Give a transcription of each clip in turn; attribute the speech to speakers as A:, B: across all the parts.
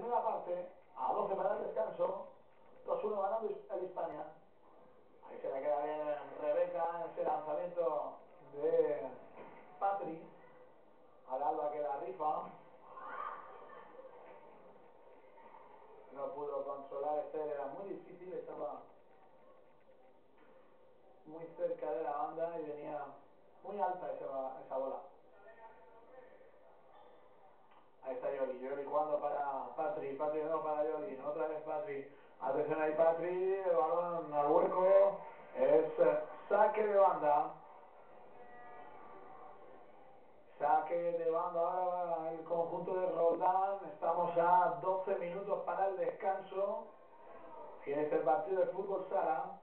A: primera parte, a 12 para el descanso, 2-1 ganando el Hispania. Ahí se le queda bien Rebeca en ese lanzamiento de Patri. Al Alba que la rifa. No pudo controlar, era muy difícil, estaba muy cerca de la banda y venía muy alta esa bola. Ahí está Yoli jugando para Patri de nuevo para Yoli, otra vez Patri. Atención ahí Patri, el balón al hueco, es saque de banda. Saque de banda ahora el conjunto de Roldán. Estamos a 12 minutos para el descanso. Tiene este partido de fútbol sala.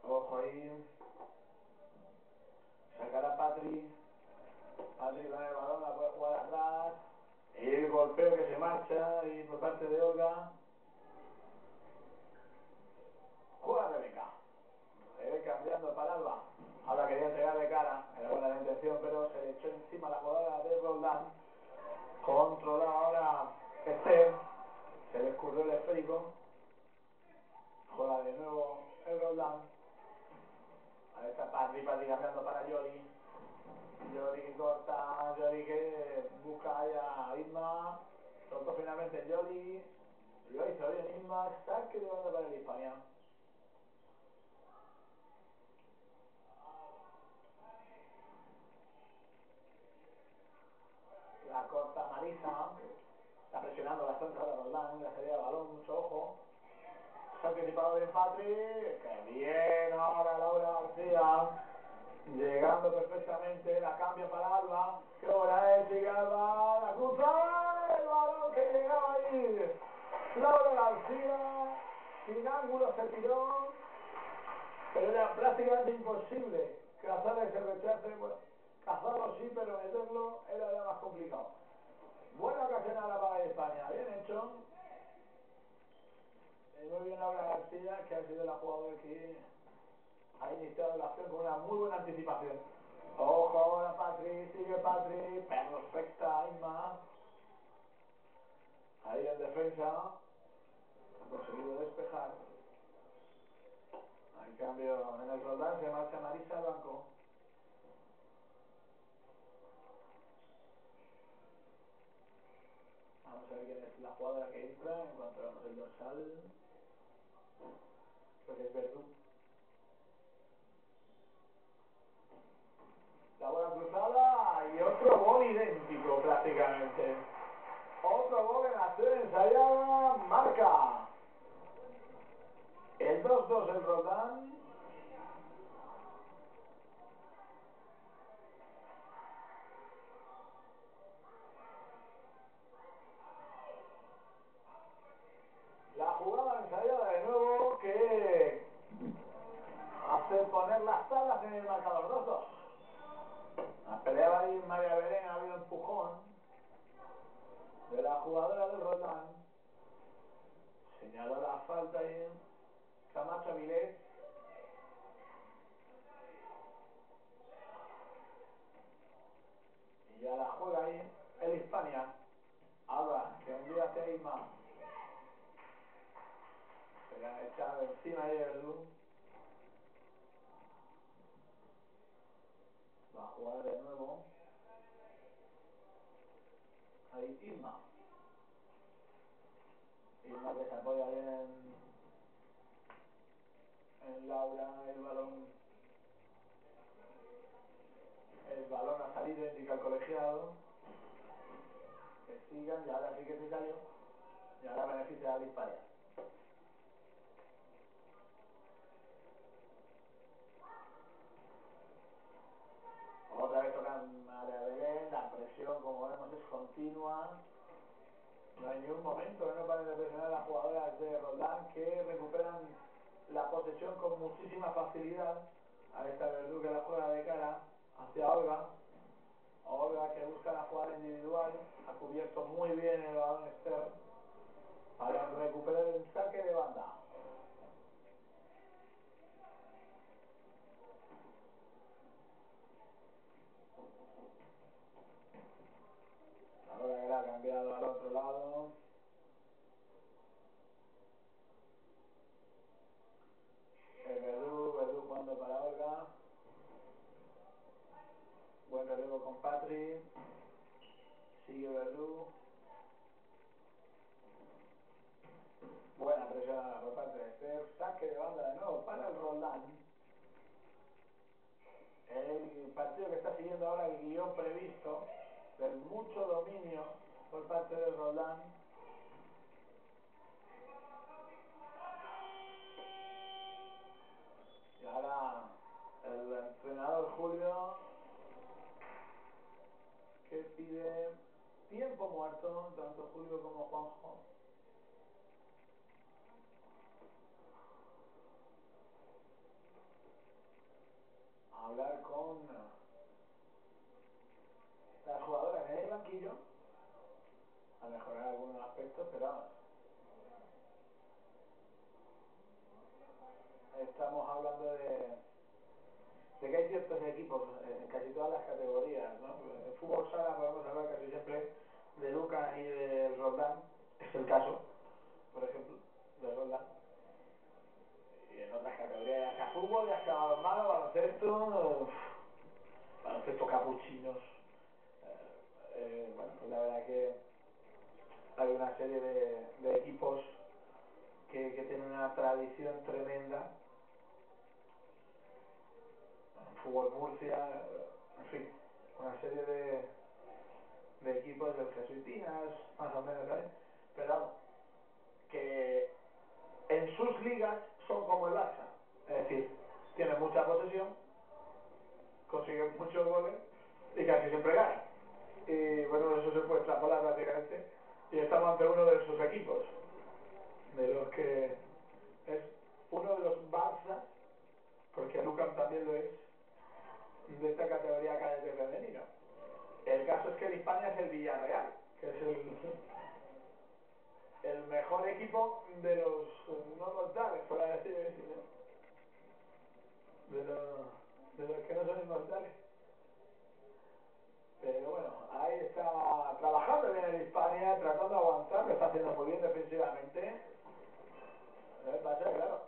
A: Ojo ahí. Sacará Patri con el balón, la puede jugar atrás. Y el golpeo que se marcha y por parte de Olga. Juega Rebeca enviando para Alba. Alba quería entregar de cara, era buena la intención, pero se le echó encima la jugada de Roldán. Controlaba ahora Esther. Se le escurrió el esférico. Juega de nuevo el Roldán. Ahí está Patri cambiando para Yoli. Yoli que corta, Yoli que busca ahí a Isma. Soltó finalmente Yoli. Lo hizo bien Isma. Saque de banda para el Hispania. La corta Marisa. Está presionando bastante ahora Roldán. La salida de balón, mucho ojo. Se ha anticipado bien Patri. Que bien ahora Laura García. Llegando perfectamente. La cambia para Alba. Qué buena es. Sigue Alba. La cruzada. El balón que llegaba ahí. Laura García. Sin ángulo se tiró. Pero era prácticamente imposible cazar ese rechace. Bueno, cazarlo sí, pero meterlo era ya más complicado. Buena ocasión ahora para España. Bien hecho. Muy bien Laura García, que ha sido la jugadora que ha iniciado la acción con una muy buena anticipación. Ojo ahora Patri, sigue Patri, perfecta Isma. Ahí en defensa, ha conseguido despejar. Hay cambio en el Roldán, se marcha Marisa al banco. Vamos a ver quién es la jugadora que entra en cuanto veamos el dorsal. Creo que es Verdú. La bola cruzada y otro gol idéntico prácticamente. Otro gol en acción ensayada, marca el 2-2 el Roldán. La jugada ensayada de nuevo que hace poner las tablas en el marcador 2-2. La peleaba ahí María Belén, ha habido empujón de la jugadora del Roldán. Señaló la falta ahí Camacho Avilés. Y ya la juega ahí el Hispania. Alba, que envía hacia Isma. Se le han echado encima ahí Verdú. Va a jugar de nuevo. Ahí Isma. Isma que se apoya bien en Laura, el balón ha salido, indica el colegiado. Que sigan, y ahora sí que se salió. Y ahora beneficia al Hispania. Otra vez toca María Belén, la presión como vemos es continua. No hay ni un momento que no paren de presionar a las jugadoras de Roldán, que recuperan la posesión con muchísima facilidad. Ahí está Verdú que la juega de cara hacia Olga. Olga que busca la jugada individual, ha cubierto muy bien el balón Esther para recuperar el saque de banda. al otro lado. Verdú jugando para Olga. Buen relevo con Patri. Sigue Verdú. Buena presionada por parte de Esther. Saque de banda de nuevo para el Roldán. El partido que está siguiendo ahora el guión previsto del mucho dominio por parte del Roldán. Y ahora el entrenador Julio que pide tiempo muerto, tanto Julio como Juanjo. A hablar con las jugadoras en el banquillo a mejorar algunos aspectos, pero vamos, estamos hablando de que hay ciertos equipos en casi todas las categorías, ¿no? En fútbol sala podemos hablar casi siempre de Luca y del Roldán, es el caso, por ejemplo, del Roldán. Y en otras categorías, ya sea fútbol, ya sea balonmano, baloncesto capuchinos. Bueno, pues la verdad que hay una serie de equipos que tienen una tradición tremenda. Fútbol Murcia, en fin, una serie de equipos del Jesuitinas, más o menos, ¿sabes? Pero vamos, que en sus ligas son como el Barça, es decir, tienen mucha posesión, consiguen muchos goles y casi siempre ganan. Y bueno, eso se puede extrapolar prácticamente. Y estamos ante uno de esos equipos, de los que es uno de los Barça, porque Lucan también lo es, de esta categoría cadete femenino. El caso es que el Hispania es el Villarreal, que es el mejor equipo de los no mortales, por así decirlo, de los que no son inmortales. Pero bueno, ahí está trabajando bien el Hispania, tratando de aguantar, lo está haciendo muy bien defensivamente. Pasa, claro,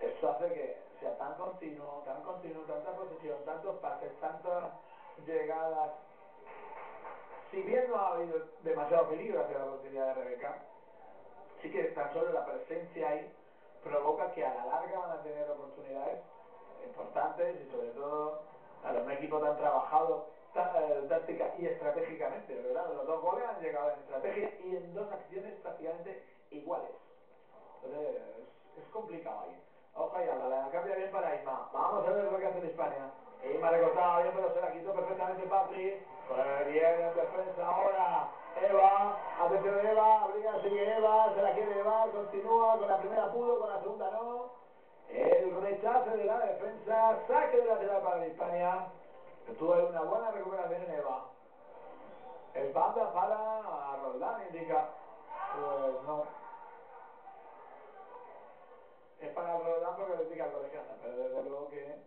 A: esto hace que sea tan continuo, tanta posesión, tantos pases, tantas llegadas. Si bien no ha habido demasiado peligro hacia la portería de Rebeca, sí que tan solo la presencia ahí provoca que a la larga van a tener oportunidades importantes y sobre todo a un equipo tan trabajado táctica y estratégicamente, ¿verdad? Los dos goles han llegado en estrategia y en dos acciones prácticamente iguales. Entonces es complicado ahí. Ojo ahí, la cambia bien para Isma. Vamos a ver lo que hace el Hispania. Isma recortaba bien, pero se la quitó perfectamente Patri. Pues bien en defensa ahora. Eva, atención Eva, abriga, sigue Eva, se la quiere llevar, continúa, con la primera pudo, con la segunda no. El rechace de la defensa, saque de lateral para el Hispania. Tuvo ahí una buena recuperación en Eva. El banda para Roldán, indica. Pues no. Es para el Roldán porque le indica al colegiata, pero desde luego que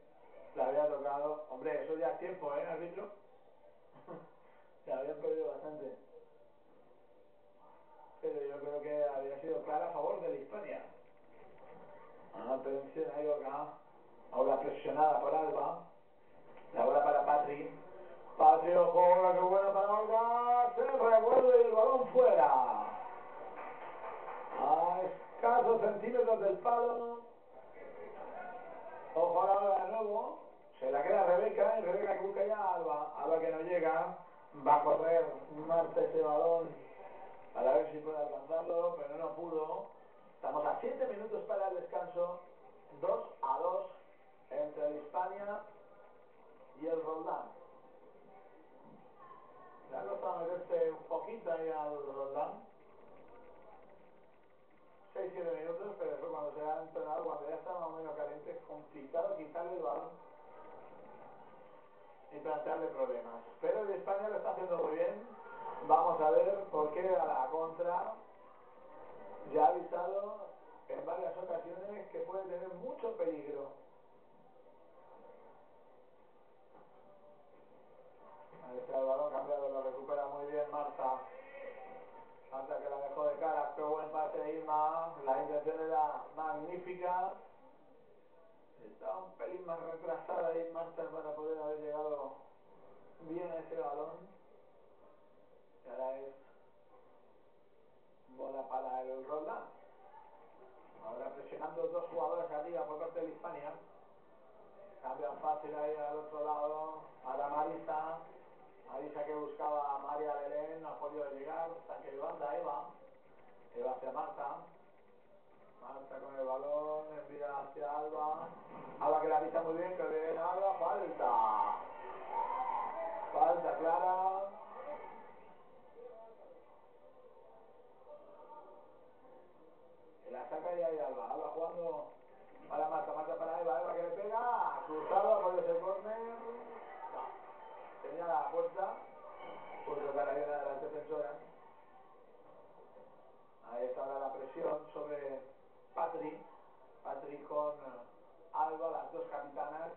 A: le había tocado. Hombre, eso ya es tiempo, ¿eh, árbitro? Se habían perdido bastante. Pero yo creo que había sido clara a favor de la Hispania. Atención ahí, Olga. Olga presionada por Alba. La bola para Patri. Patri, ojo, Olga, qué buena para Olga. Se revuelve y el balón fuera. A escasos centímetros del palo. Ojo a la Olga de nuevo. Se la queda Rebeca y Rebeca que busca ya a Alba. Alba que no llega. Va a correr Marta ese balón para ver si puede alcanzarlo, pero no pudo. Estamos a 7 minutos para el descanso. 2-2 entre el Hispania y el Roldán. Le ha costado meterse un poquito ahí al Roldán. 6-7 minutos, pero después cuando se ha entrenado, cuando ya está más o menos caliente, es complicado quitarle el balón y plantearle problemas. Pero el Hispania lo está haciendo muy bien. Vamos a ver por qué a la contra. Ya ha avisado en varias ocasiones que puede tener mucho peligro. Ahí está el balón cambiado, lo recupera muy bien Marta. intención era magnífica. Estaba un pelín más retrasada ahí Marta para poder haber llegado bien a ese balón. Y ahora es bola para el Roldán. Ahora presionando dos jugadores arriba por parte de Hispania. Cambian fácil ahí al otro lado para Marisa. Marisa que buscaba a María Belén, no ha podido llegar. Saque de banda Eva. Eva hacia Marta. Marta con el balón, envía hacia Alba. Alba que la pisa muy bien, que viene Alba. Falta. Falta clara. Y la saca y ahí Alba. Alba jugando para Marta. Marta para Eva. Eva que le pega. Cruzado, ha podido ser córner. No. Señala la puerta. Puede tocar ahí una de las defensoras. Ahí está ahora la presión sobre Patri. Patri con Alba, las dos capitanas.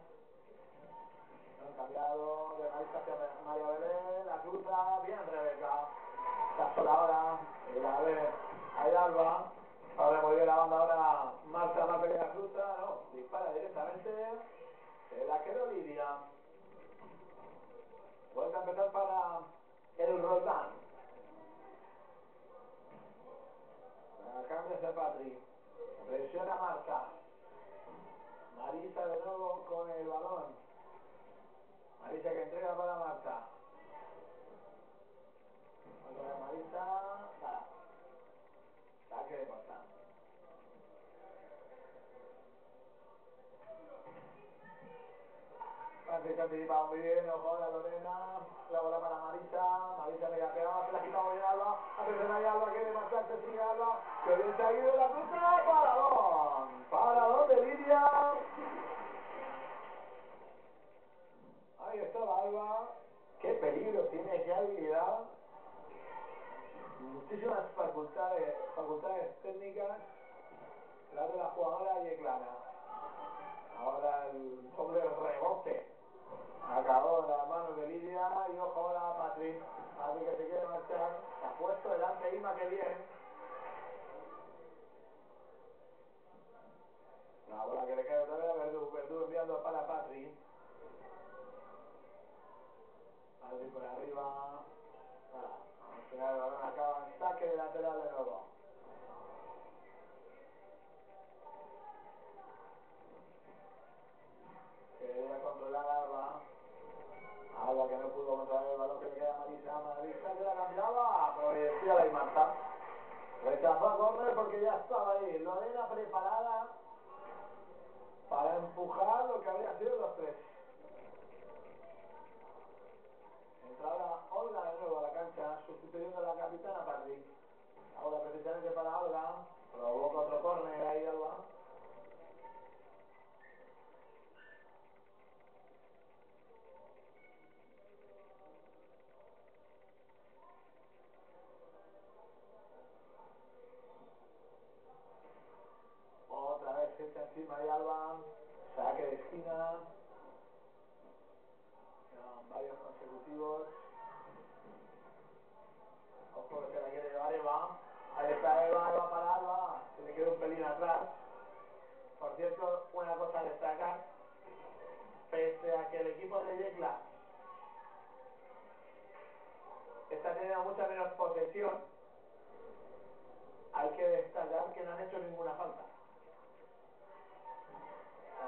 A: Han cambiado de Marisa hacia María Belén. La cruza. Bien Rebeca. Está sola ahora. Y la ve. Ahí Alba. Abre muy bien la banda ahora Marta. Marta que la cruza. No. Dispara directamente. Se la quedó Lidia. Vuelve a empezar para el Roldán. Cambia hacia Patri. Presiona Marta. Marisa de nuevo con el balón. Marisa que entrega para Marta. Otra vez Marisa. Nada. Saque de puerta. Se ha anticipado muy bien. Ojo ahora Lorena. La bola para Marisa. Marisa media pegada. Se la ha quitado bien Alba. Atención ahí Alba. Quiere marcharse. Sigue Alba. Que bien se ha ido la cruza. Paradón. Paradón de Lidia. Ahí estaba Alba. Qué peligro tiene. Qué habilidad. Muchísimas facultades técnicas. La de la jugadora Yeclana. Ahora el doble rebote. Acabó en las manos de Lidia. Y ojo ahora a Patri. Patri que se quiere marchar. Se ha puesto delante Ima, que bien. La bola que le cae otra vez a Verdú. Verdú enviando para Patri. Patri por arriba. Al final el balón acaba en saque de lateral de nuevo. Quería controlar a Alba. Alba que no pudo controlar el balón que le queda a Marisa. Marisa que la cambiaba. Aprovechó la Marta. Rechazó a córner porque ya estaba ahí. Lorena preparada para empujar lo que habría sido los tres. Entra ahora Olga de nuevo a la cancha, sustituyendo a la capitana Patri. Ahora precisamente para Olga. Provoca otro córner ahí Alba. Otra vez se echa encima de Alba. Saque de esquina. Varios consecutivos. Ojo que se la quiere llevar Eva. Ahí está Eva, Eva para Alba. Se le quedó un pelín atrás. Por cierto, una cosa a destacar. Pese a que el equipo de Yecla está teniendo mucha menos posesión, hay que destacar que no han hecho ninguna falta.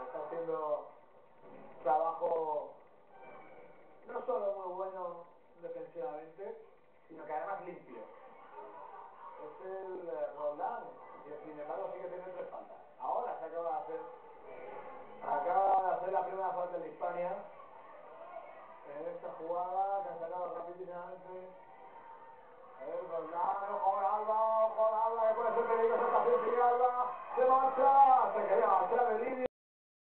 A: Está haciendo trabajo no solo muy bueno defensivamente, sino que además limpio. Es el Roldán, y sin embargo sí que tiene tres faltas. Ahora se acaba de hacer la primera falta de Hispania en esta jugada que han sacado rapidísimamente el Roldán. Ojo a Alba, que puede ser peligroso. Atención, sigue Alba, se marcha, se quería marchar el Lidia.